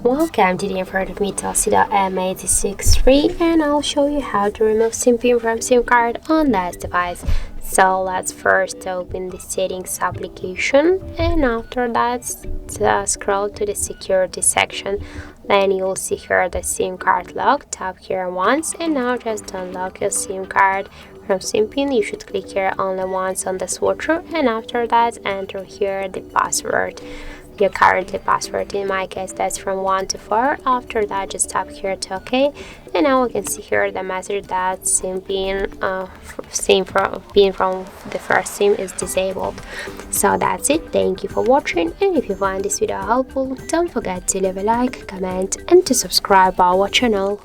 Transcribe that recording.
Welcome to the info of me, TOSCIDO M863, and I'll show you how to remove SIM pin from SIM card on this device. So let's first open the settings application, and after that scroll to the security section. Then you'll see here the SIM card lock. Tap here once, and now just unlock your SIM card from SIM pin. You should click here only once on the switcher, and after that enter here the password. Your current password, in my case that's from 1 to 4. After that just tap here to OK, and now we can see here the message that SIM pin from the first SIM is disabled. So that's it. Thank you for watching, and if you find this video helpful, don't forget to leave a like, comment and to subscribe our channel.